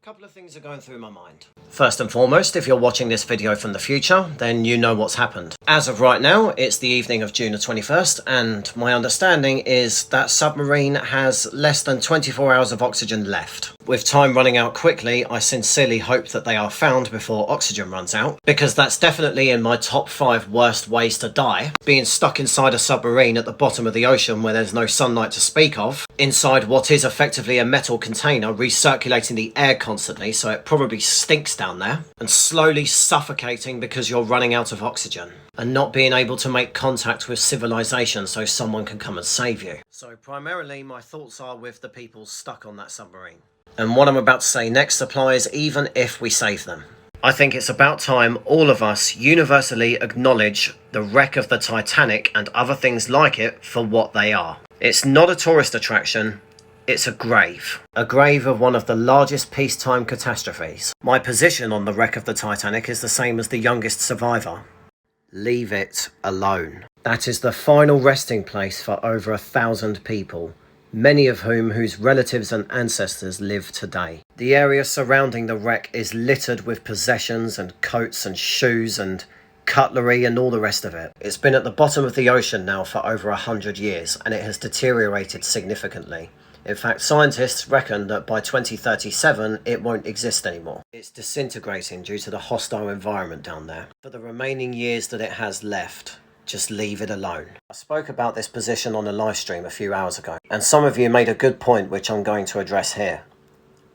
couple of things are going through my mind. First and foremost, if you're watching this video from the future, then you know what's happened. As of right now, it's the evening of June the 21st, and my understanding is that submarine has less than 24 hours of oxygen left. With time running out quickly, I sincerely hope that they are found before oxygen runs out, because that's definitely in my top 5 worst ways to die. Being stuck inside a submarine at the bottom of the ocean where there's no sunlight to speak of, inside what is effectively a metal container recirculating the air constantly, so it probably stinks down there, and slowly suffocating because you're running out of oxygen, and not being able to make contact with civilization so someone can come and save you. So primarily my thoughts are with the people stuck on that submarine. And what I'm about to say next applies even if we save them. I think it's about time all of us universally acknowledge the wreck of the Titanic and other things like it for what they are. It's not a tourist attraction. It's a grave of one of the largest peacetime catastrophes. My position on the wreck of the Titanic is the same as the youngest survivor. Leave it alone. That is the final resting place for over 1,000 people, many of whose relatives and ancestors live today. The area surrounding the wreck is littered with possessions and coats and shoes and cutlery and all the rest of it. It's been at the bottom of the ocean now for over 100 years, and it has deteriorated significantly. In fact, scientists reckon that by 2037, it won't exist anymore. It's disintegrating due to the hostile environment down there. For the remaining years that it has left, just leave it alone. I spoke about this position on a live stream a few hours ago, and some of you made a good point which I'm going to address here.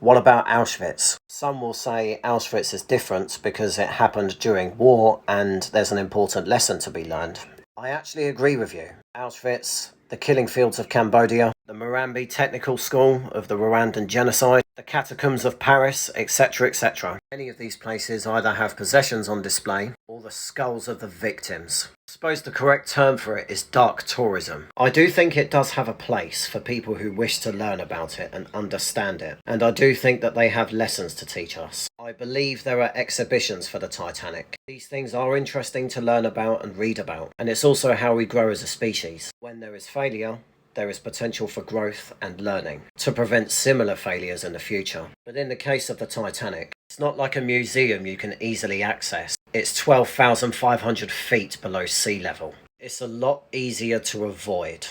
What about Auschwitz? Some will say Auschwitz is different because it happened during war and there's an important lesson to be learned. I actually agree with you. Auschwitz, the killing fields of Cambodia, the Morambi Technical School of the Rwandan genocide, the catacombs of Paris, etc, etc. Many of these places either have possessions on display or the skulls of the victims. I suppose the correct term for it is dark tourism. I do think it does have a place for people who wish to learn about it and understand it, and I do think that they have lessons to teach us. I believe there are exhibitions for the Titanic. These things are interesting to learn about and read about, and it's also how we grow as a species. When there is failure, there is potential for growth and learning to prevent similar failures in the future. But in the case of the Titanic, it's not like a museum you can easily access. It's 12,500 feet below sea level. It's a lot easier to avoid.